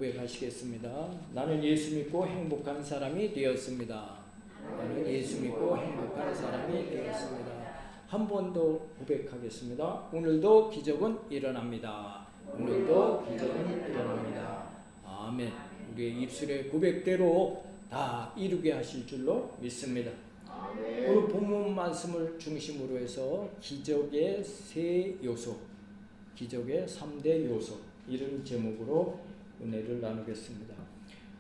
고백하시겠습니다. 나는 예수 믿고 행복한 사람이 되었습니다. 나는 예수 믿고 행복한 사람이 되었습니다. 한 번 더 고백하겠습니다. 오늘도 기적은 일어납니다. 오늘도 기적은 일어납니다. 아멘. 우리의 입술의 고백대로 다 이루게 하실 줄로 믿습니다. 오늘 본문 말씀을 중심으로 해서 기적의 세 요소, 기적의 3대 요소, 이런 제목으로 은혜를 나누겠습니다.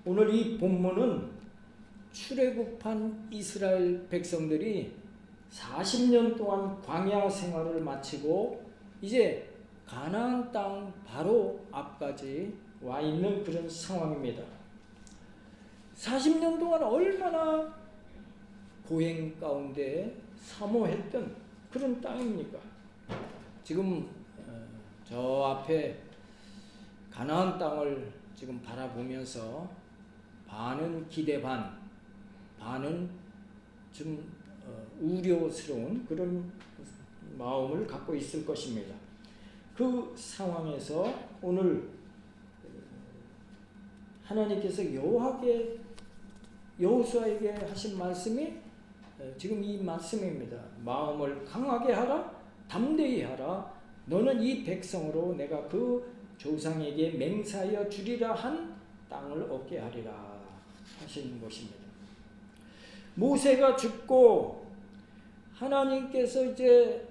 오늘 이 본문은 출애굽한 이스라엘 백성들이 40년 동안 광야 생활을 마치고 이제 가나안 땅 바로 앞까지 와 있는 그런 상황입니다. 40년 동안 얼마나 고행 가운데 사모했던 그런 땅입니까? 지금 저 앞에 가나안 땅을 지금 바라보면서 반은 기대 반은 좀 우려스러운 그런 마음을 갖고 있을 것입니다. 그 상황에서 오늘 하나님께서 여호수아에게 하신 말씀이 지금 이 말씀입니다. 마음을 강하게 하라, 담대히 하라. 너는 이 백성으로 내가 그 조상에게 맹세하여 주리라 한 땅을 얻게 하리라 하시는 것입니다. 모세가 죽고 하나님께서 이제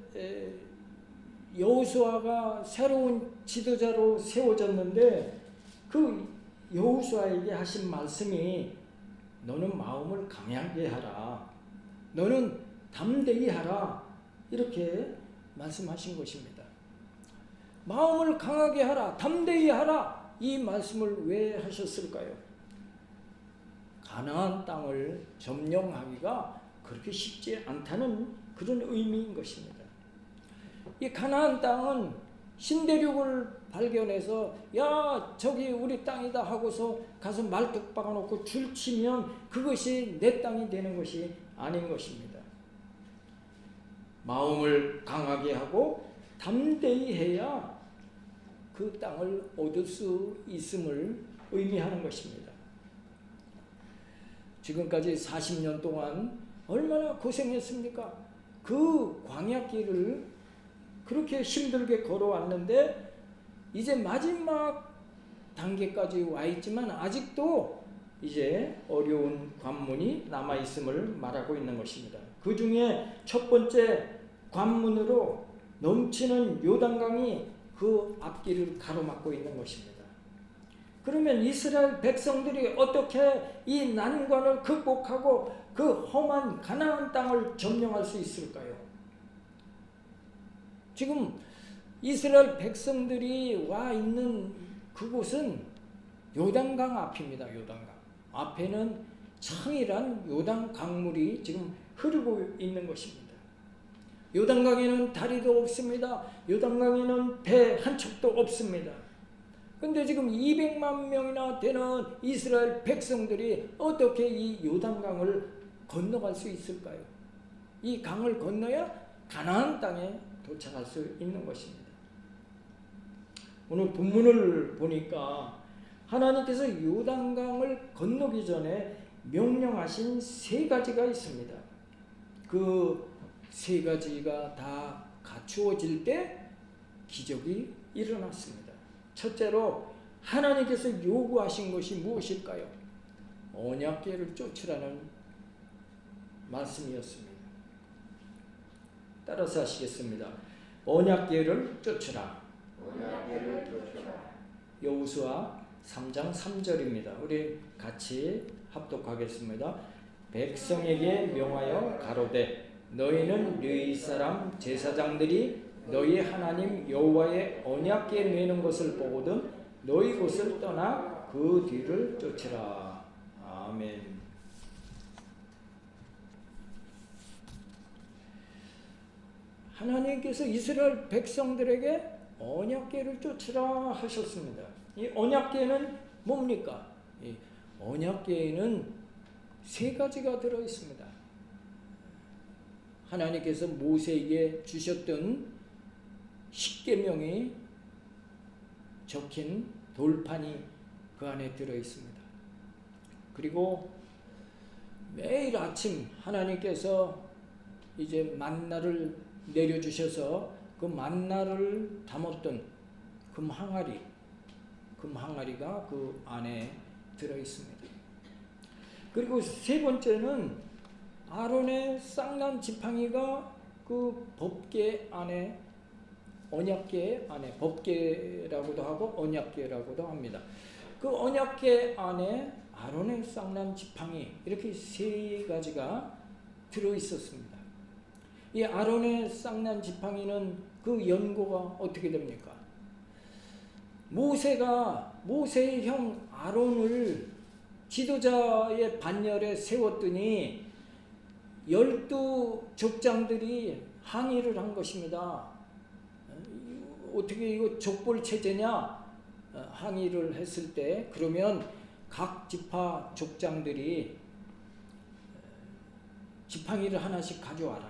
여호수아가 새로운 지도자로 세워졌는데 그 여호수아에게 하신 말씀이 너는 마음을 강하게 하라, 너는 담대히 하라, 이렇게 말씀하신 것입니다. 마음을 강하게 하라, 담대히 하라, 이 말씀을 왜 하셨을까요? 가나안 땅을 점령하기가 그렇게 쉽지 않다는 그런 의미인 것입니다. 이 가나안 땅은 신대륙을 발견해서 야 저기 우리 땅이다 하고서 가서 말뚝 박아놓고 줄치면 그것이 내 땅이 되는 것이 아닌 것입니다. 마음을 강하게 하고 담대히 해야 그 땅을 얻을 수 있음을 의미하는 것입니다. 지금까지 40년 동안 얼마나 고생했습니까? 그 광야길을 그렇게 힘들게 걸어왔는데 이제 마지막 단계까지 와 있지만 아직도 이제 어려운 관문이 남아있음을 말하고 있는 것입니다. 그 중에 첫 번째 관문으로 넘치는 요단강이 그 앞길을 가로막고 있는 것입니다. 그러면 이스라엘 백성들이 어떻게 이 난관을 극복하고 그 험한 가나안 땅을 점령할 수 있을까요? 지금 이스라엘 백성들이 와 있는 그곳은 요단강 앞입니다. 요단강 앞에는 창이란 요단 강물이 지금 흐르고 있는 것입니다. 요단강에는 다리도 없습니다. 요단강에는 배 한 척도 없습니다. 근데 지금 200만 명이나 되는 이스라엘 백성들이 어떻게 이 요단강을 건너갈 수 있을까요? 이 강을 건너야 가나안 땅에 도착할 수 있는 것입니다. 오늘 본문을 보니까 하나님께서 요단강을 건너기 전에 명령하신 세 가지가 있습니다. 그 세 가지가 다 갖추어질 때 기적이 일어났습니다. 첫째로 하나님께서 요구하신 것이 무엇일까요? 언약궤를 쫓으라는 말씀이었습니다. 따라서 하시겠습니다. 언약궤를 쫓으라. 여호수아 3장 3절입니다. 우리 같이 합독하겠습니다. 백성에게 명하여 가로되 너희는 너희 사람 제사장들이 너희 하나님 여호와의 언약궤 메는 것을 보거든 너희 곳을 떠나 그 뒤를 쫓으라. 아멘. 하나님께서 이스라엘 백성들에게 언약궤를 쫓으라 하셨습니다. 이 언약궤는 뭡니까? 이 언약궤에는 세 가지가 들어 있습니다. 하나님께서 모세에게 주셨던 십계명이 적힌 돌판이 그 그 안에 들어 있습니다. 그리고 매일 아침 하나님께서 이제 만나를 내려주셔서 그 만나를 담았던 금항아리가 그 안에 들어 있습니다. 그리고 세 번째는 아론의 쌍난 지팡이가 그 법궤 안에, 언약궤 안에, 법궤라고도 하고 언약궤라고도 합니다. 그 언약궤 안에 아론의 쌍난 지팡이, 이렇게 세 가지가 들어 있었습니다. 이 아론의 쌍난 지팡이는 그 연고가 어떻게 됩니까? 모세의 형 아론을 지도자의 반열에 세웠더니 12 족장들이 항의를 한 것입니다. 어떻게 이거 족볼 체제냐? 항의를 했을 때, 그러면 각 지파 족장들이 지팡이를 하나씩 가져와라.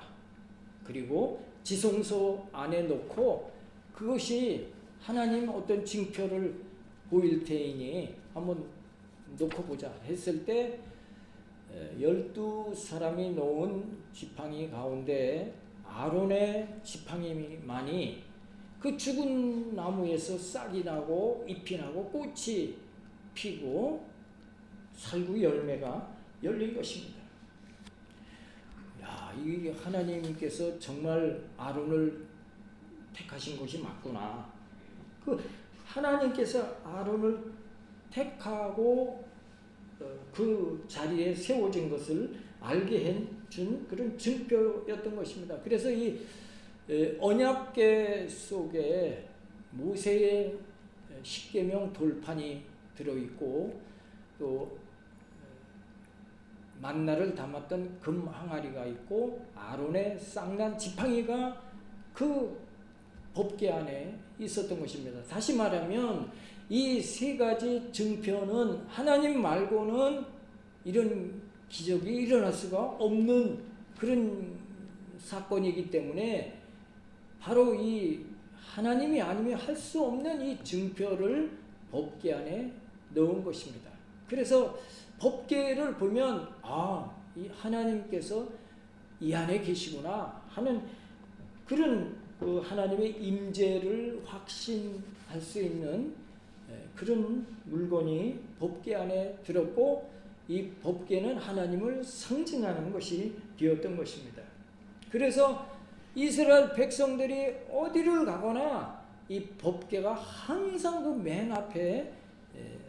그리고 지성소 안에 놓고 그것이 하나님 어떤 징표를 보일 테이니 한번 놓고 보자 했을 때 12사람이 놓은 지팡이 가운데 아론의 지팡이만이 그 죽은 나무에서 싹이 나고 잎이 나고 꽃이 피고 살구 열매가 열린 것입니다. 야, 이 하나님께서 정말 아론을 택하신 것이 맞구나. 그 하나님께서 아론을 택하고 그 자리에 세워진 것을 알게 해준 그런 증표였던 것입니다. 그래서 이 언약궤 속에 모세의 십계명 돌판이 들어있고 또 만나를 담았던 금 항아리가 있고 아론의 쌍난 지팡이가 그 법궤 안에 있었던 것입니다. 다시 말하면 이 세 가지 증표는 하나님 말고는 이런 기적이 일어날 수가 없는 그런 사건이기 때문에 바로 이 하나님이 아니면 할 수 없는 이 증표를 법궤 안에 넣은 것입니다. 그래서 법궤를 보면 이 하나님께서 이 안에 계시구나 하는 그런 그 하나님의 임재를 확신할 수 있는 그런 물건이 법궤 안에 들었고 이 법궤는 하나님을 상징하는 것이 되었던 것입니다. 그래서 이스라엘 백성들이 어디를 가거나 이 법궤가 항상 그 맨 앞에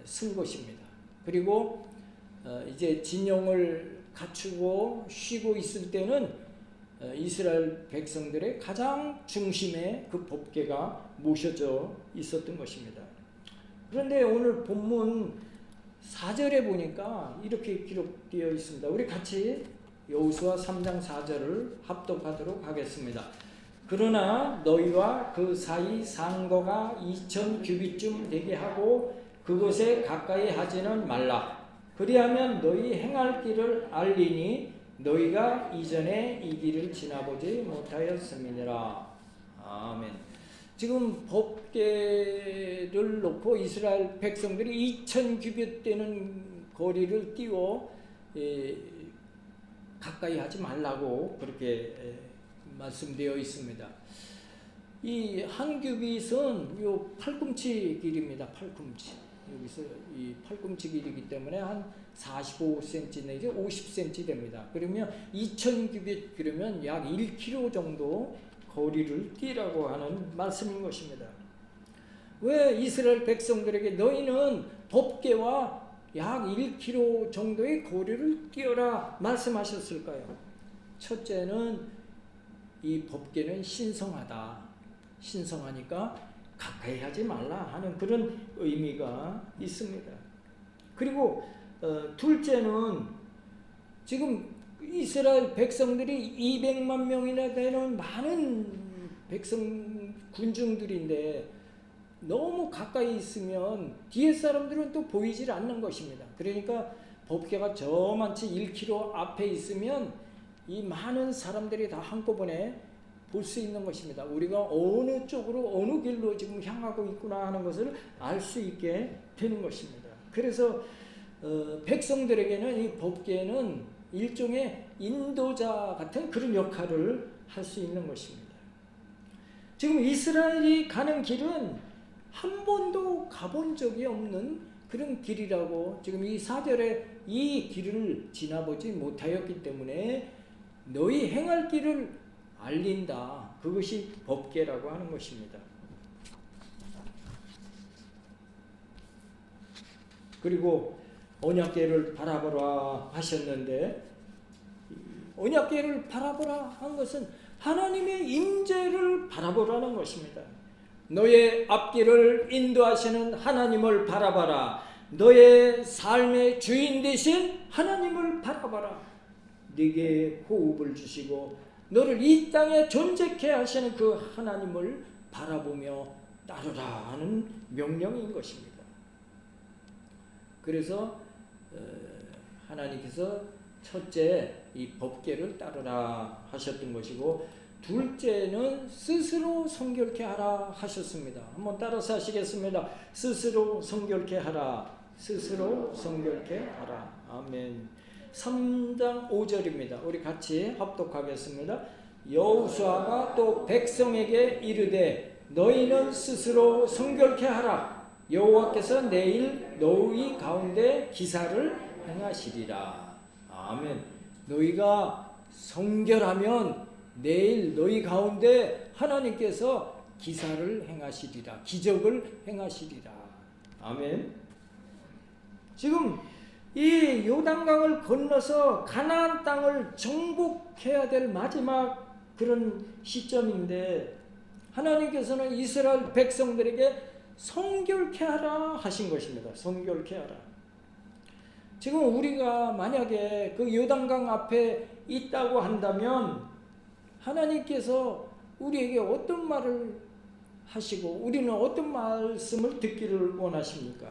쓴 것입니다. 그리고 이제 진영을 갖추고 쉬고 있을 때는 이스라엘 백성들의 가장 중심에 그 법궤가 모셔져 있었던 것입니다. 그런데 오늘 본문 4절에 보니까 이렇게 기록되어 있습니다. 우리 같이 여호수아 3장 4절을 합독하도록 하겠습니다. 그러나 너희와 그 사이 상거가 2000 규빗쯤 되게 하고 그곳에 가까이 하지는 말라. 그리하면 너희 행할 길을 알리니 너희가 이전에 이 길을 지나보지 못하였음이니라. 아멘. 지금 법궤를 놓고 이스라엘 백성들이 2000 규빗 되는 거리를 뛰어 가까이 하지 말라고 그렇게 말씀되어 있습니다. 이 한 규빗은 요 팔꿈치 길입니다. 팔꿈치. 여기서 이 팔꿈치 길이기 때문에 한 45cm 내지 50cm 됩니다. 그러면 2000 규빗 그러면 약 1km 정도 거리를 뛰라고 하는 말씀인 것입니다. 왜 이스라엘 백성들에게 너희는 법궤와 약 1km 정도의 거리를 뛰어라 말씀하셨을까요? 첫째는 이 법궤는 신성하다. 신성하니까 가까이 하지 말라 하는 그런 의미가 있습니다. 그리고 둘째는 지금 이스라엘 백성들이 200만 명이나 되는 많은 백성 군중들인데 너무 가까이 있으면 뒤에 사람들은 또 보이질 않는 것입니다. 그러니까 법궤가 저만치 1km 앞에 있으면 이 많은 사람들이 다 한꺼번에 볼 수 있는 것입니다. 우리가 어느 쪽으로 어느 길로 지금 향하고 있구나 하는 것을 알 수 있게 되는 것입니다. 그래서 백성들에게는 이 법궤는 일종의 인도자 같은 그런 역할을 할 수 있는 것입니다. 지금 이스라엘이 가는 길은 한 번도 가본 적이 없는 그런 길이라고 지금 이 4절에 이 길을 지나보지 못하였기 때문에 너희 행할 길을 알린다. 그것이 법궤라고 하는 것입니다. 그리고 언약궤를 바라보라 하셨는데 언약궤를 바라보라 한 것은 하나님의 임재를 바라보라는 것입니다. 너의 앞길을 인도하시는 하나님을 바라봐라. 너의 삶의 주인 되신 하나님을 바라봐라. 네게 호흡을 주시고 너를 이 땅에 존재케 하시는 그 하나님을 바라보며 따르라 하는 명령인 것입니다. 그래서 하나님께서 첫째 이 법궤를 따르라 하셨던 것이고 둘째는 스스로 성결케 하라 하셨습니다. 한번 따라서 하시겠습니다. 스스로 성결케 하라. 스스로 성결케 하라. 아멘. 3장 5절입니다. 우리 같이 합독하겠습니다. 여호수아가 또 백성에게 이르되 너희는 스스로 성결케 하라. 여호와께서 내일 너희 가운데 기사를 행하시리라. 아멘. 너희가 성결하면 내일 너희 가운데 하나님께서 기사를 행하시리라. 기적을 행하시리라. 아멘. 지금 이 요단강을 건너서 가나안 땅을 정복해야 될 마지막 그런 시점인데 하나님께서는 이스라엘 백성들에게 성결케 하라 하신 것입니다. 성결케 하라. 지금 우리가 만약에 그 요단강 앞에 있다고 한다면 하나님께서 우리에게 어떤 말을 하시고 우리는 어떤 말씀을 듣기를 원하십니까?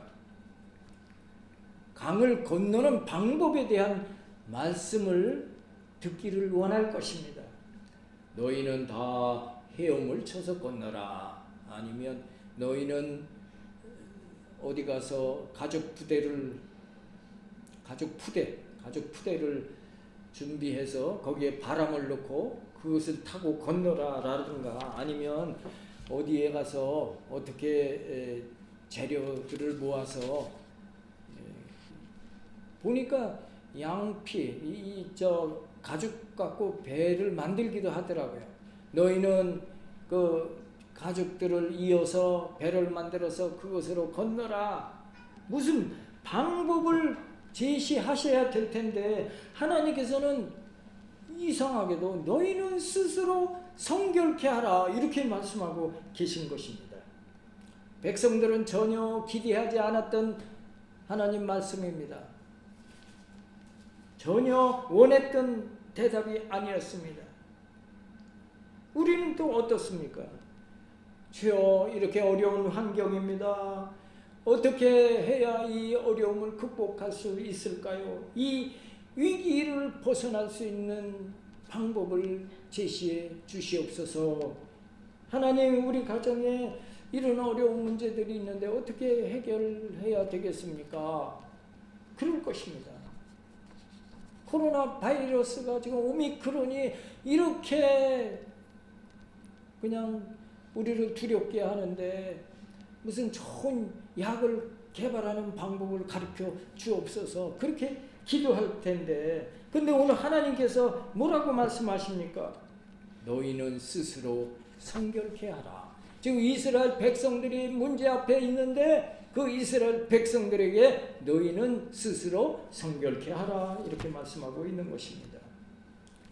강을 건너는 방법에 대한 말씀을 듣기를 원할 것입니다. 너희는 다 헤엄을 쳐서 건너라. 아니면 너희는 어디 가서 가죽 푸대를 준비해서 거기에 바람을 넣고 그것을 타고 건너라 라든가 아니면 어디에 가서 어떻게 재료들을 모아서 보니까 양피 가죽 갖고 배를 만들기도 하더라고요. 너희는 그 가죽들을 이어서 배를 만들어서 그것으로 건너라. 무슨 방법을 제시하셔야 될 텐데 하나님께서는 이상하게도 너희는 스스로 성결케 하라 이렇게 말씀하고 계신 것입니다. 백성들은 전혀 기대하지 않았던 하나님 말씀입니다. 전혀 원했던 대답이 아니었습니다. 우리는 또 어떻습니까? 주여 이렇게 어려운 환경입니다. 어떻게 해야 이 어려움을 극복할 수 있을까요? 이 위기를 벗어날 수 있는 방법을 제시해 주시옵소서. 하나님 우리 가정에 이런 어려운 문제들이 있는데 어떻게 해결해야 되겠습니까? 그럴 것입니다. 코로나 바이러스가 지금 오미크론이 이렇게 그냥 우리를 두렵게 하는데 무슨 좋은 약을 개발하는 방법을 가르쳐 주옵소서 그렇게 기도할 텐데 근데 오늘 하나님께서 뭐라고 말씀하십니까? 너희는 스스로 성결케 하라. 지금 이스라엘 백성들이 문제 앞에 있는데 그 이스라엘 백성들에게 너희는 스스로 성결케 하라 이렇게 말씀하고 있는 것입니다.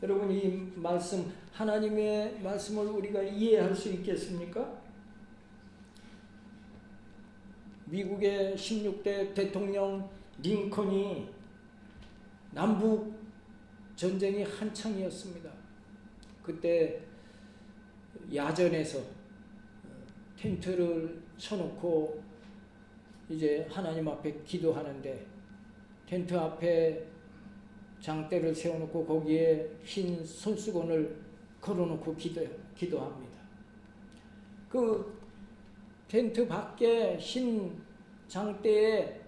여러분 이 말씀 하나님의 말씀을 우리가 이해할 수 있겠습니까? 미국의 16대 대통령 링컨이 남북 전쟁이 한창이었습니다. 그때 야전에서 텐트를 쳐놓고 이제 하나님 앞에 기도하는데 텐트 앞에 장대를 세워놓고 거기에 흰 손수건을 걸어놓고 기도합니다. 그 텐트 밖에 흰 장대에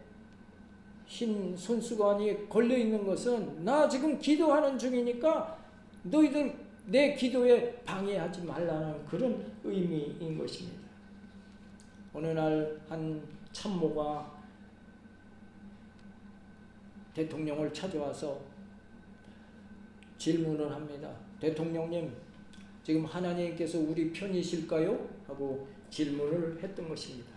흰 손수건이 걸려 있는 것은 나 지금 기도하는 중이니까 너희들 내 기도에 방해하지 말라는 그런 의미인 것입니다. 어느 날 한 참모가 대통령을 찾아와서 질문을 합니다. 대통령님, 지금 하나님께서 우리 편이실까요? 하고 질문을 했던 것입니다.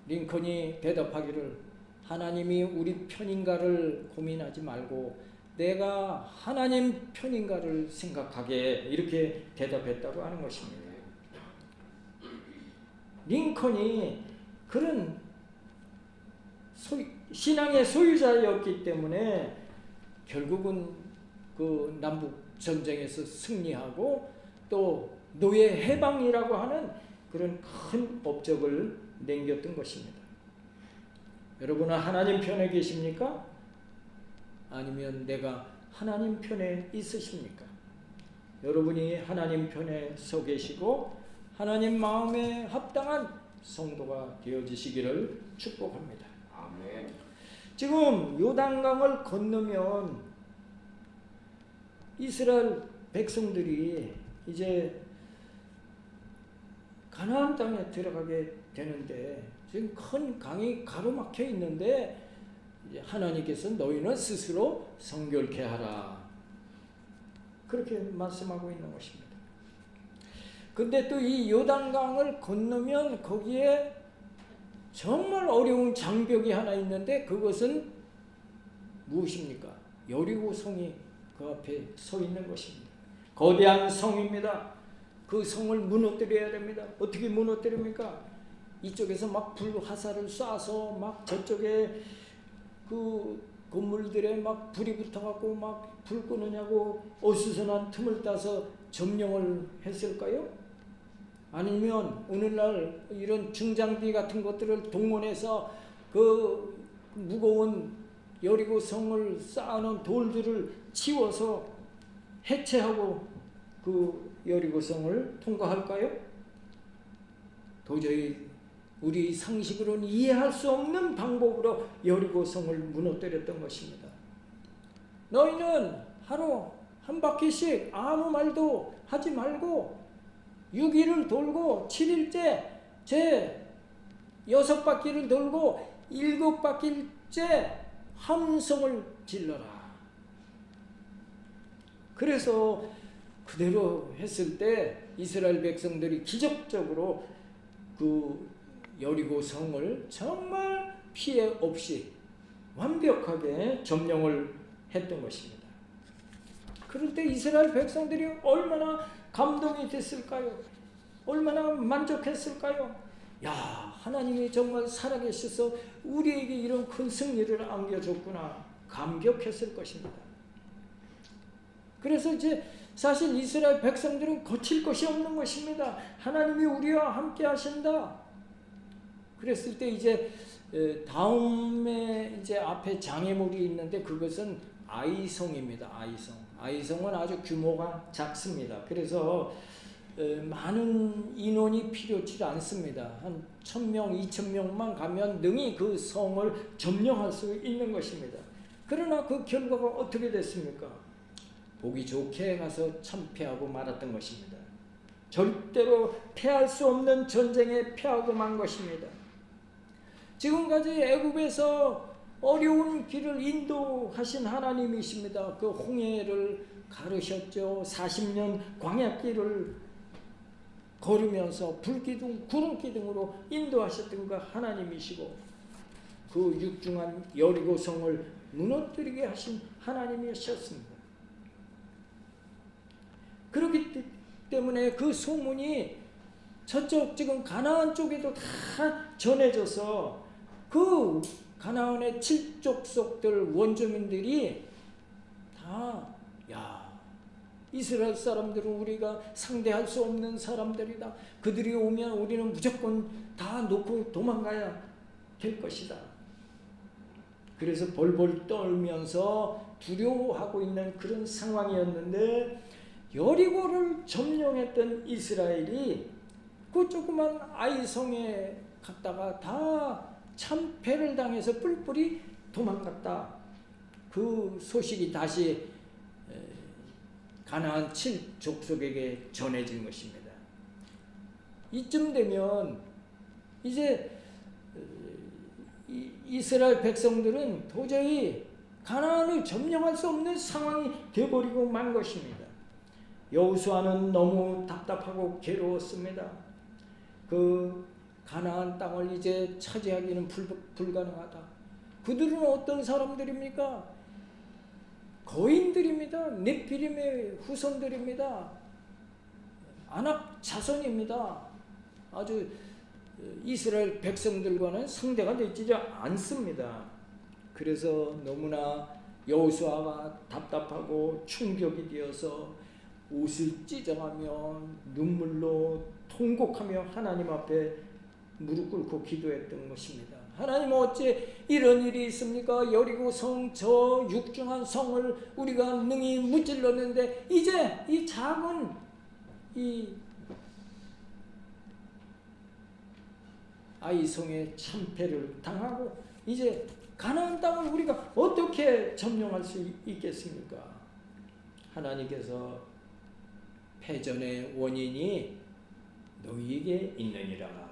링컨이 대답하기를 하나님이 우리 편인가를 고민하지 말고 내가 하나님 편인가를 생각하게 이렇게 대답했다고 하는 것입니다. 링컨이 그런 신앙의 소유자였기 때문에 결국은 그 남북 전쟁에서 승리하고 또 노예 해방이라고 하는 그런 큰 업적을 남겼던 것입니다. 여러분은 하나님 편에 계십니까? 아니면 내가 하나님 편에 있으십니까? 여러분이 하나님 편에 서 계시고 하나님 마음에 합당한 성도가 되어지시기를 축복합니다. 아멘. 지금 요단강을 건너면 이스라엘 백성들이 이제 가나안 땅에 들어가게 되는데 지금 큰 강이 가로막혀 있는데 이제 하나님께서 너희는 스스로 성결케 하라 그렇게 말씀하고 있는 것입니다. 근데 또 이 요단강을 건너면 거기에 정말 어려운 장벽이 하나 있는데 그것은 무엇입니까? 여리고 성이 그 앞에 서 있는 것입니다. 거대한 성입니다. 그 성을 무너뜨려야 됩니다. 어떻게 무너뜨립니까? 이쪽에서 막 불화살을 쏴서 막 저쪽에 그 건물들에 막 불이 붙어갖고 막 불 끄느냐고 어수선한 틈을 따서 점령을 했을까요? 아니면 오늘날 이런 중장비 같은 것들을 동원해서 그 무거운 여리고 성을 쌓아놓은 돌들을 치워서 해체하고 그 여리고 성을 통과할까요? 도저히 우리 상식으로는 이해할 수 없는 방법으로 여리고 성을 무너뜨렸던 것입니다. 너희는 하루 한 바퀴씩 아무 말도 하지 말고 6일을 돌고 7일째 제 6바퀴를 돌고 7바퀴째 함성을 질러라. 그래서 그대로 했을 때 이스라엘 백성들이 기적적으로 그 여리고 성을 정말 피해 없이 완벽하게 점령을 했던 것입니다. 그럴 때 이스라엘 백성들이 얼마나 감동이 됐을까요? 얼마나 만족했을까요? 야, 하나님이 정말 살아계셔서 우리에게 이런 큰 승리를 안겨줬구나. 감격했을 것입니다. 그래서 이제 사실 이스라엘 백성들은 거칠 것이 없는 것입니다. 하나님이 우리와 함께 하신다. 그랬을 때 이제 다음에 이제 앞에 장애물이 있는데 그것은 아이성입니다. 아이성은 아주 규모가 작습니다. 그래서 많은 인원이 필요치 않습니다. 한 1000명, 2000명만 가면 능히 그 성을 점령할 수 있는 것입니다. 그러나 그 결과가 어떻게 됐습니까? 보기 좋게 가서 참패하고 말았던 것입니다. 절대로 패할 수 없는 전쟁에 패하고 만 것입니다. 지금까지 애굽에서 어려운 길을 인도하신 하나님이십니다. 그 홍해를 가르셨죠. 40년 광야길을 걸으면서 불기둥, 구름기둥으로 인도하셨던 그 하나님이시고 그 육중한 여리고성을 무너뜨리게 하신 하나님이셨습니다. 그렇기 때문에 그 소문이 저쪽 지금 가나안 쪽에도 다 전해져서 그 가나안의 7족속들 원주민들이 다 이스라엘 사람들은 우리가 상대할 수 없는 사람들이다. 그들이 오면 우리는 무조건 다 놓고 도망가야 될 것이다. 그래서 벌벌 떨면서 두려워하고 있는 그런 상황이었는데 여리고를 점령했던 이스라엘이 그 조그만 아이성에 갔다가 다 참패를 당해서 뿔뿔이 도망갔다. 그 소식이 다시 가나안 7족속에게 전해진 것입니다. 이쯤 되면 이제 이스라엘 백성들은 도저히 가나안을 점령할 수 없는 상황이 되어버리고 만 것입니다. 여호수아는 너무 답답하고 괴로웠습니다. 그 가나안 땅을 이제 차지하기는 불가능하다. 그들은 어떤 사람들입니까? 거인들입니다. 네피림의 후손들입니다. 아낙 자손입니다. 아주 이스라엘 백성들과는 상대가 되지 않습니다. 그래서 너무나 여호수아가 답답하고 충격이 되어서 옷을 찢어가며 눈물로 통곡하며 하나님 앞에 무릎 꿇고 기도했던 것입니다. 하나님, 어째 이런 일이 있습니까? 여리고 성, 저 육중한 성을 우리가 능히 무찔렀는데 이제 이 작은 이 아이성의 참패를 당하고 이제 가나안 땅을 우리가 어떻게 점령할 수 있겠습니까? 하나님께서 패전의 원인이 너희에게 있느니라.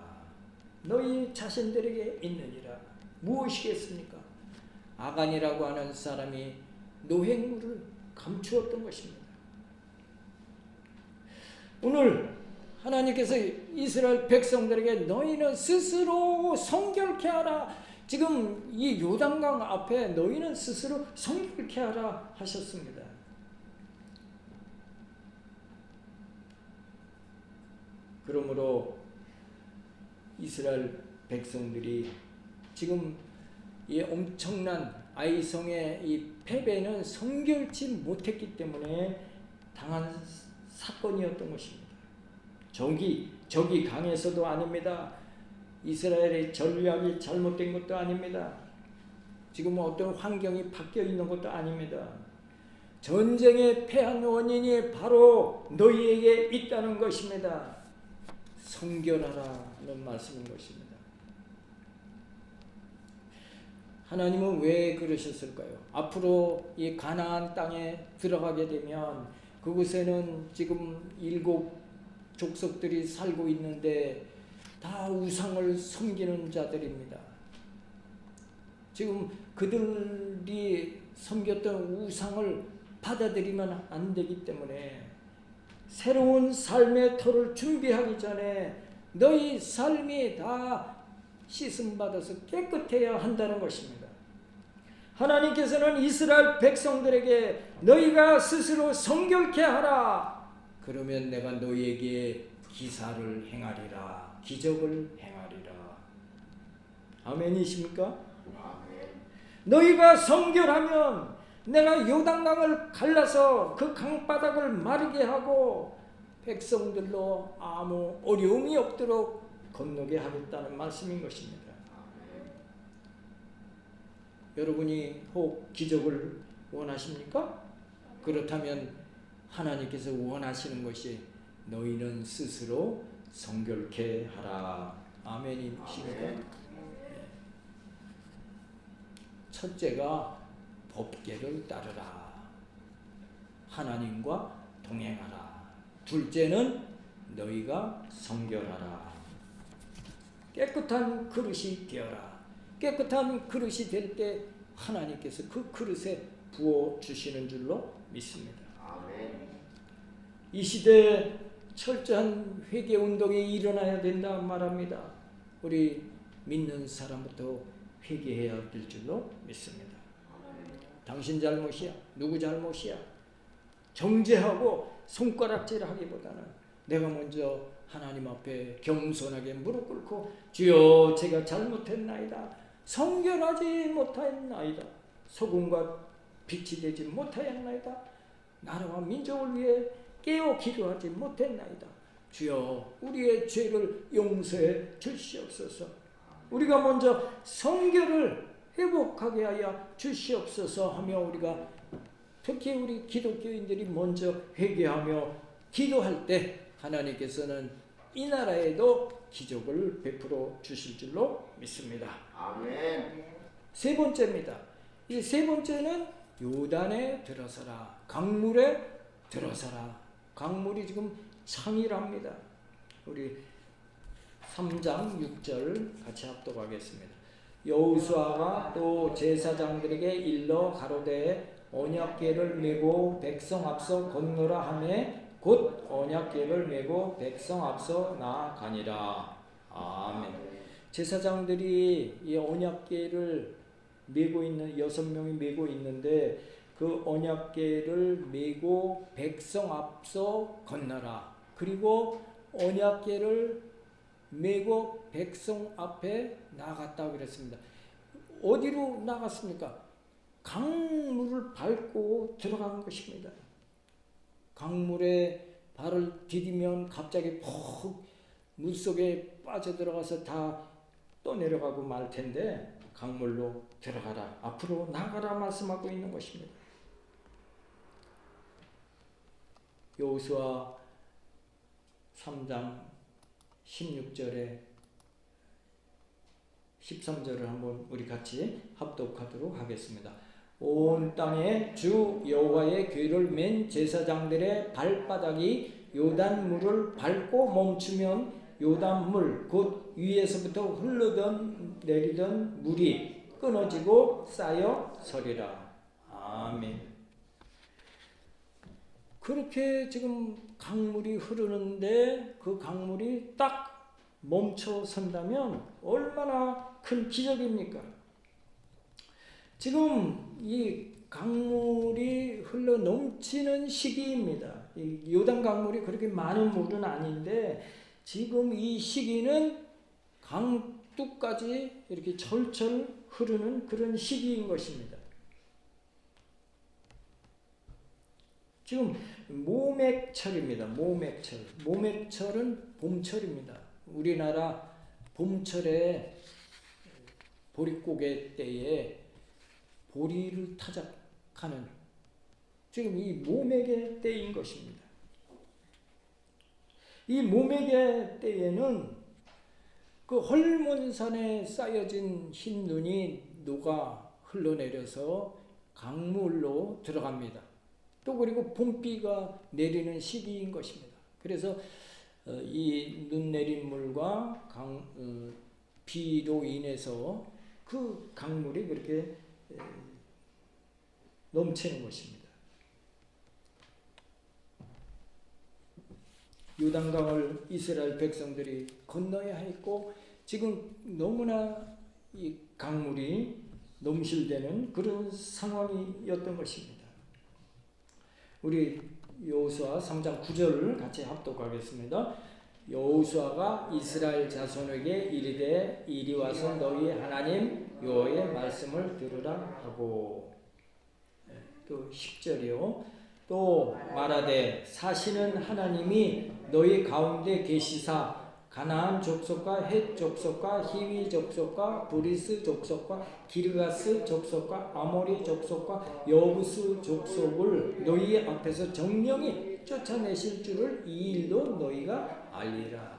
너희 자신들에게 있느니라. 무엇이겠습니까? 아간이라고 하는 사람이 노획물을 감추었던 것입니다. 오늘 하나님께서 이스라엘 백성들에게 너희는 스스로 성결케 하라. 지금 이 요단강 앞에 너희는 스스로 성결케 하라 하셨습니다. 그러므로 이스라엘 백성들이 지금 이 엄청난 아이성의 이 패배는 성결치 못했기 때문에 당한 사건이었던 것입니다. 적이 강해서도 아닙니다. 이스라엘의 전략이 잘못된 것도 아닙니다. 지금 어떤 환경이 바뀌어 있는 것도 아닙니다. 전쟁에 패한 원인이 바로 너희에게 있다는 것입니다. 성결하라는 말씀인 것입니다. 하나님은 왜 그러셨을까요? 앞으로 이 가나안 땅에 들어가게 되면 그곳에는 지금 7 족속들이 살고 있는데 다 우상을 섬기는 자들입니다. 지금 그들이 섬겼던 우상을 받아들이면 안 되기 때문에 새로운 삶의 터를 준비하기 전에 너희 삶이 다 씻음받아서 깨끗해야 한다는 것입니다. 하나님께서는 이스라엘 백성들에게 너희가 스스로 성결케 하라. 그러면 내가 너희에게 기사를 행하리라. 기적을 행하리라. 아멘이십니까? 아멘. 너희가 성결하면 내가 요단강을 갈라서 그 강바닥을 마르게 하고 백성들로 아무 어려움이 없도록 건너게 하겠다는 말씀인 것입니다. 여러분이 혹 기적을 원하십니까? 그렇다면 하나님께서 원하시는 것이 너희는 스스로 성결케 하라. 아멘이십니까? 첫째가 법궤를 따르라. 하나님과 동행하라. 둘째는 너희가 성결하라. 깨끗한 그릇이 되어라. 깨끗한 그릇이 될 때 하나님께서 그 그릇에 부어주시는 줄로 믿습니다. 아멘. 이 시대에 철저한 회개운동이 일어나야 된다 말합니다. 우리 믿는 사람부터 회개해야 될 줄로 믿습니다. 당신 잘못이야. 누구 잘못이야. 정죄하고 손가락질하기보다는 내가 먼저 하나님 앞에 겸손하게 무릎 꿇고 주여 제가 잘못했나이다. 성결하지 못하였나이다. 소금과 빛이 되지 못하였나이다. 나라와 민족을 위해 깨어 기도하지 못했나이다. 주여 우리의 죄를 용서해 주시옵소서. 우리가 먼저 성결을 회복하게 하여 주시옵소서 하며 우리가 특히 우리 기독교인들이 먼저 회개하며 기도할 때 하나님께서는 이 나라에도 기적을 베풀어 주실 줄로 믿습니다. 아멘. 세 번째입니다. 이 세 번째는 요단에 들어서라. 강물에 들어서라. 강물이 지금 창이랍니다. 우리 3장 6절 같이 합독하겠습니다. 여호수아가 또 제사장들에게 일러 가로되 언약궤를 메고 백성 앞서 건너라 하매 곧 언약궤를 메고 백성 앞서 나아가니라. 아멘. 제사장들이 이 언약궤를 메고 있는 6명이 메고 있는데 그 언약궤를 메고 백성 앞서 건너라. 그리고 언약궤를 메고 백성 앞에 나갔다고 그랬습니다. 어디로 나갔습니까? 강물을 밟고 들어간 것입니다. 강물에 발을 디디면 갑자기 푹 물속에 빠져들어가서 다 떠내려가고 말 텐데 강물로 들어가라, 앞으로 나가라 말씀하고 있는 것입니다. 여호수아 3장 16절에 13절을 한번 우리 같이 합독하도록 하겠습니다. 온 땅에 주 여호와의 궤를 맨 제사장들의 발바닥이 요단물을 밟고 멈추면 요단물 곧 위에서부터 흘러던 내리던 물이 끊어지고 쌓여 서리라. 아멘. 그렇게 지금 강물이 흐르는데 그 강물이 딱 멈춰 선다면 얼마나 큰 기적입니까? 지금 이 강물이 흘러 넘치는 시기입니다. 이 요단 강물이 그렇게 많은 물은 아닌데 지금 이 시기는 강둑까지 이렇게 철철 흐르는 그런 시기인 것입니다. 지금 모맥철입니다. 모맥철. 모맥철은 봄철입니다. 우리나라 봄철에 보릿고개 때에 보리를 타작하는 지금 이 모맥의 때인 것입니다. 이 모맥의 때에는 그 헐몬산에 쌓여진 흰 눈이 녹아 흘러내려서 강물로 들어갑니다. 또 그리고 봄비가 내리는 시기인 것입니다. 그래서 이 눈 내린 물과 비로 인해서 그 강물이 그렇게 넘치는 것입니다. 요단강을 이스라엘 백성들이 건너야 했고 지금 너무나 이 강물이 넘실대는 그런 상황이었던 것입니다. 우리 여호수아 3장 9절을 같이 합독하겠습니다. 여호수아가 이스라엘 자손에게 이르되 이리 와서 너희 하나님 여호와의 말씀을 들으라 하고, 또 10절이요. 또 말하되 사시는 하나님이 너희 가운데 계시사 가나안 족속과 헷 족속과 히위 족속과 브리스 족속과 기르가스 족속과 아모리 족속과 여부스 족속을 너희 앞에서 정령이 쫓아내실 줄을 이 일로 너희가 알리라.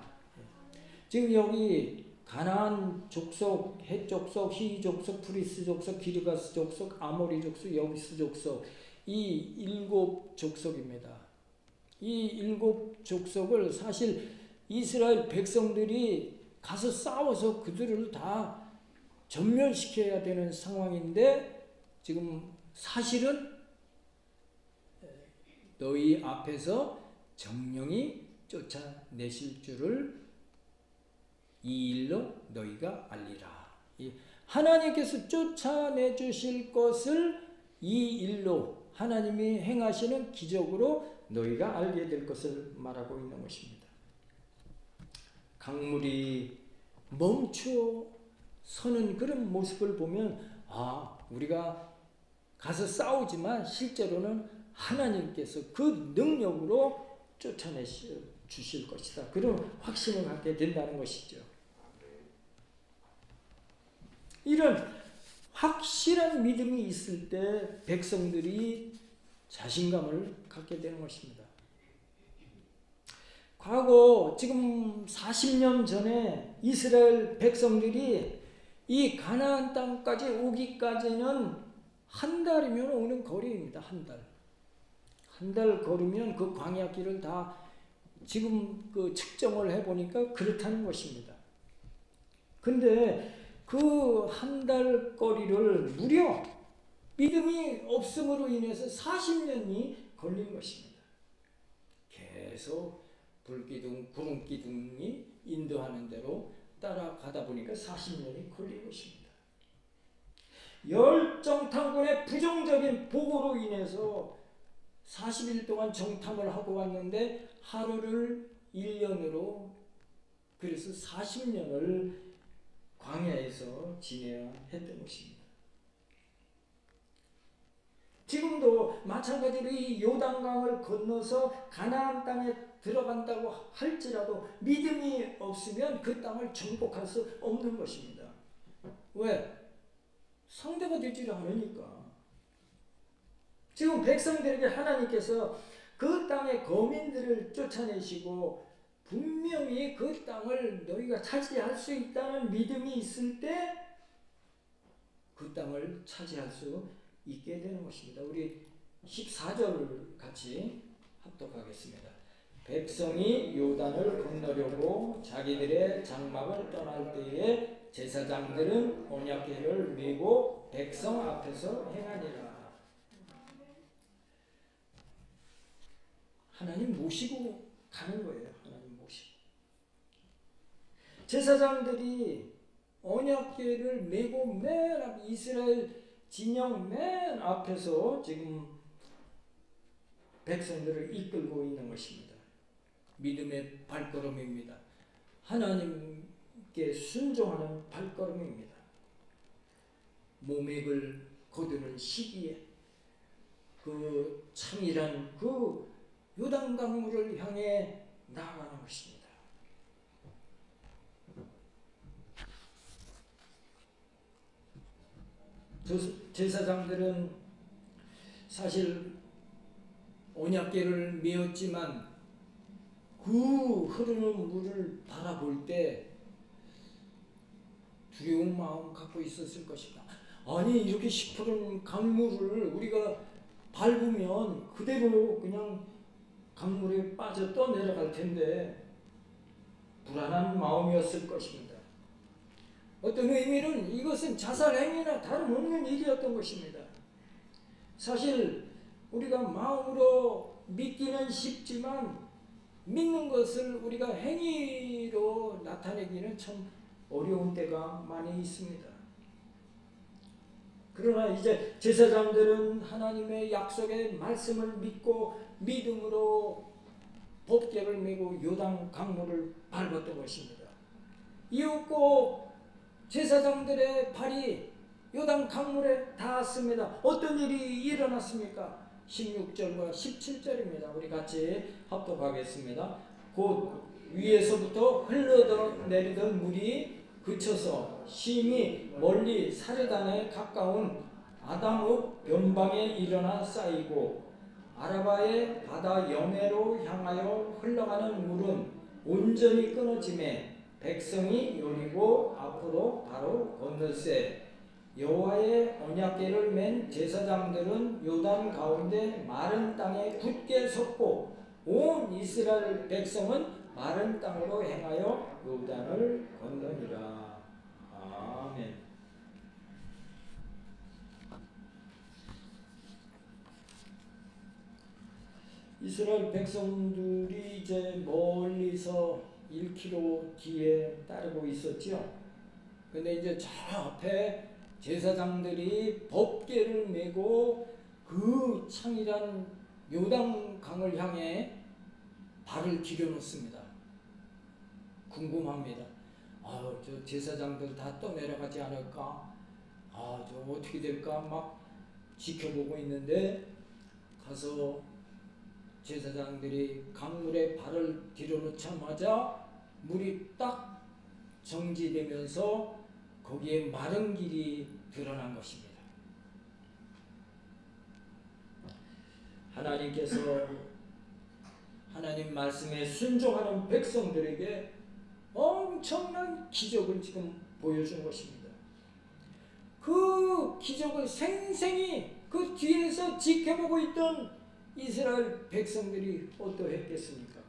지금 여기 가나안 족속, 헷 족속, 히위 족속, 브리스 족속, 기르가스 족속, 아모리 족속, 여부스 족속, 이 7 족속입니다. 이 7 족속을 사실 이스라엘 백성들이 가서 싸워서 그들을 다 전멸시켜야 되는 상황인데 지금 사실은 너희 앞에서 정령이 쫓아내실 줄을 이 일로 너희가 알리라. 하나님께서 쫓아내 주실 것을 이 일로 하나님이 행하시는 기적으로 너희가 알게 될 것을 말하고 있는 것입니다. 강물이 멈추어 서는 그런 모습을 보면 우리가 가서 싸우지만 실제로는 하나님께서 그 능력으로 쫓아내 주실 것이다. 그런 확신을 갖게 된다는 것이죠. 이런 확실한 믿음이 있을 때 백성들이 자신감을 갖게 되는 것입니다. 과거 지금 40년 전에 이스라엘 백성들이 이 가나안 땅까지 오기까지는 한 달이면 오는 거리입니다. 한 달. 한 달 걸으면 그 광야 길을 다 지금 그 측정을 해보니까 그렇다는 것입니다. 근데 그 한 달 거리를 무려 믿음이 없음으로 인해서 40년이 걸린 것입니다. 계속 불기둥, 구름기둥이 인도하는 대로 따라가다 보니까 40년이 걸린 것입니다. 열정탐꾼의 부정적인 보고로 인해서 40일 동안 정탐을 하고 왔는데 하루를 1년으로 그래서 40년을 광야에서 지내야 했던 것입니다. 지금도 마찬가지로 이 요단강을 건너서 가나안 땅에 들어간다고 할지라도 믿음이 없으면 그 땅을 정복할 수 없는 것입니다. 왜? 상대가 되지 않으니까. 지금 백성들에게 하나님께서 그 땅의 거민들을 쫓아내시고 분명히 그 땅을 너희가 차지할 수 있다는 믿음이 있을 때 그 땅을 차지할 수 있게 되는 것입니다. 우리 14절 같이 합독하겠습니다. 백성이 요단을 건너려고 자기들의 장막을 떠날 때에 제사장들은 언약궤를 메고 백성 앞에서 행하니라. 하나님 모시고 가는 거예요. 하나님 모시고. 제사장들이 언약궤를 메고 맨 앞 이스라엘 진영 맨 앞에서 지금 백성들을 이끌고 있는 것입니다. 믿음의 발걸음입니다. 하나님께 순종하는 발걸음입니다. 모맥을 거두는 시기에 그 창이란 그 요단강물을 향해 나아가는 것입니다. 제사장들은 사실 언약궤를 메었지만 그 흐르는 물을 바라볼 때 두려운 마음 갖고 있었을 것이다. 아니 이렇게 시푸른 강물을 우리가 밟으면 그대로 그냥 강물에 빠져 떠내려갈 텐데 불안한 마음이었을 것입니다. 어떤 의미는 이것은 자살행위나 다름없는 일이었던 것입니다. 사실 우리가 마음으로 믿기는 쉽지만 믿는 것을 우리가 행위로 나타내기는 참 어려운 때가 많이 있습니다. 그러나 이제 제사장들은 하나님의 약속의 말씀을 믿고 믿음으로 법궤를 메고 요단 강물을 밟았던 것입니다. 이윽고 제사장들의 발이 요단 강물에 닿았습니다. 어떤 일이 일어났습니까? 16절과 17절입니다. 우리 같이 합독하겠습니다. 곧 위에서부터 흘러내리던 물이 그쳐서 심히 멀리 사르단에 가까운 아담읍 변방에 일어나 쌓이고 아라바의 바다 영해로 향하여 흘러가는 물은 온전히 끊어지매 백성이 요리고 앞으로 바로 건널세 여호와의 언약궤를 맨 제사장들은 요단 가운데 마른 땅에 굳게 섰고 온 이스라엘 백성은 마른 땅으로 행하여 요단을 건너니라. 아멘. 이스라엘 백성들이 이제 멀리서 1km 뒤에 따르고 있었죠. 근데 이제 저 앞에 제사장들이 법궤를 메고 그 창이란 요단강을 향해 발을 디뎌놓습니다. 궁금합니다. 저 제사장들 다 떠내려가지 않을까? 저 어떻게 될까? 막 지켜보고 있는데 가서 제사장들이 강물에 발을 디뎌놓자마자 물이 딱 정지되면서 거기에 마른 길이 드러난 것입니다. 하나님 말씀에 순종하는 백성들에게 엄청난 기적을 지금 보여준 것입니다. 그 기적을 생생히 그 뒤에서 지켜보고 있던 이스라엘 백성들이 어떠했겠습니까?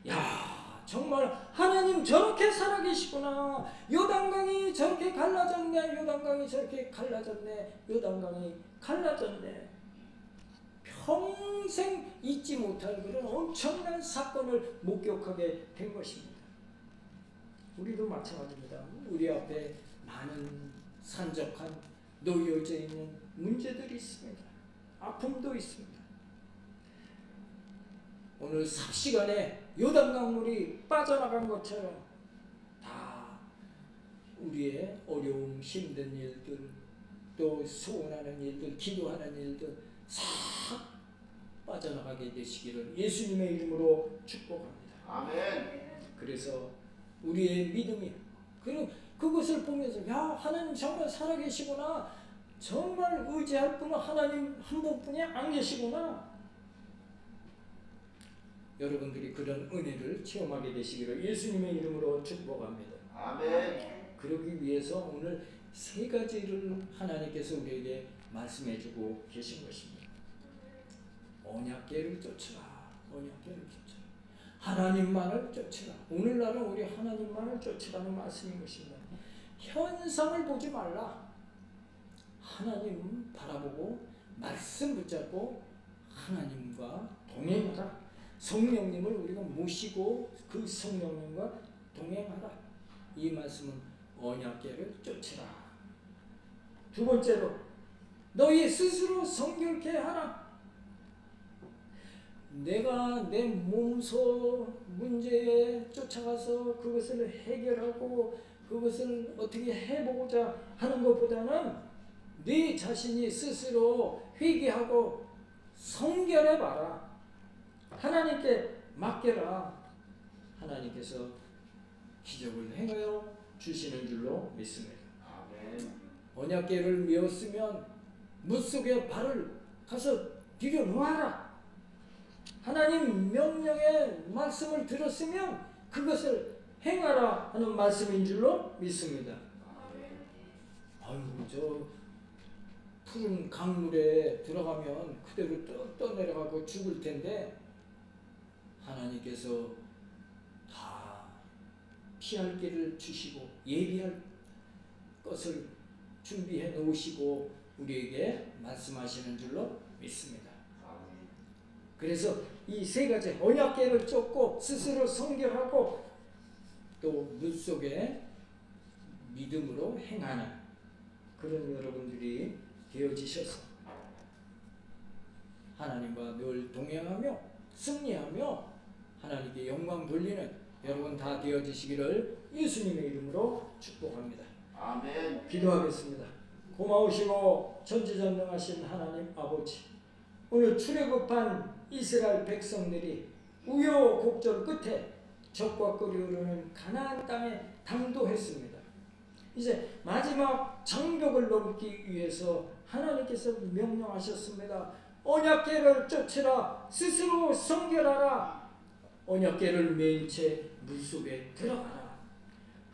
야, 정말 하나님 저렇게 살아계시구나. 요단강이 저렇게 갈라졌네. 요단강이 저렇게 갈라졌네. 요단강이 갈라졌네. 평생 잊지 못할 그런 엄청난 사건을 목격하게 된 것입니다. 우리도 마찬가지입니다. 우리 앞에 많은 산적한 놓여져 있는 문제들이 있습니다. 아픔도 있습니다. 오늘 삽시간에 요단강물이 빠져나간 것처럼 다 우리의 어려움, 힘든 일들, 또 소원하는 일들, 기도하는 일들 싹 빠져나가게 되시기를 예수님의 이름으로 축복합니다. 아멘. 그래서 우리의 믿음이 그것을 보면서 야, 하나님 정말 살아계시구나. 정말 의지할 분은 하나님 한 분뿐이 안 계시구나. 여러분들이 그런 은혜를 체험하게 되시기를 예수님의 이름으로 축복합니다. 아멘. 그러기 위해서 오늘 세 가지를 하나님께서 우리에게 말씀해주고 계신 것입니다. 언약궤를 쫓으라. 언약궤를 쫓으라. 하나님만을 쫓으라. 오늘날은 우리 하나님만을 쫓으라는 말씀인 것입니다. 현상을 보지 말라. 하나님 바라보고 말씀 붙잡고 하나님과 동행하라. 성령님을 우리가 모시고 그 성령님과 동행하라. 이 말씀은 언약궤를 쫓으라. 두 번째로 너희 스스로 성결케 하라. 내가 내 몸소 문제에 쫓아가서 그것을 해결하고 그것을 어떻게 해보고자 하는 것보다는 네 자신이 스스로 회개하고 성결해봐라. 하나님께 맡겨라. 하나님께서 기적을 행하여 주시는 줄로 믿습니다. 아멘. 언약궤를 메었으면 물속에 발을 가서 들여놓아라. 하나님 명령의 말씀을 들었으면 그것을 행하라 하는 말씀인 줄로 믿습니다. 아유, 저 푸른 강물에 들어가면 그대로 떠내려가고 죽을 텐데 하나님께서 다 피할 길을 주시고 예비할 것을 준비해 놓으시고 우리에게 말씀하시는 줄로 믿습니다. 그래서 이 세 가지 언약궤를 쫓고 스스로 성결하고 또 물속에 믿음으로 행하는 그런 여러분들이 되어지셔서 하나님과 늘 동행하며 승리하며 하나님께 영광 돌리는 여러분 다 되어지시기를 예수님의 이름으로 축복합니다. 아멘. 기도하겠습니다. 고마우시고 전지전능하신 하나님 아버지, 오늘 출애굽한 이스라엘 백성들이 우여곡절 끝에 적과 끓이 흐르는 가나안 땅에 당도했습니다. 이제 마지막 장벽을 넘기 위해서 하나님께서 명령하셨습니다. 언약궤를 쫓으라. 스스로 성결하라. 언약궤를 메인 채 물속에 들어가라.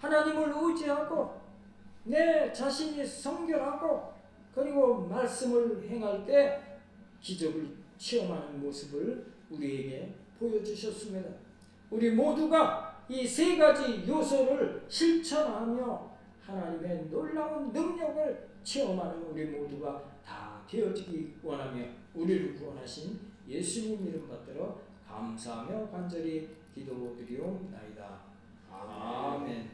하나님을 의지하고 내 자신이 성결하고 그리고 말씀을 행할 때 기적을 체험하는 모습을 우리에게 보여주셨습니다. 우리 모두가 이 세 가지 요소를 실천하며 하나님의 놀라운 능력을 체험하는 우리 모두가 다 되어지기 원하며 우리를 구원하신 예수님 이름 받들어 감사하며 간절히 기도드리옵나이다. 아멘.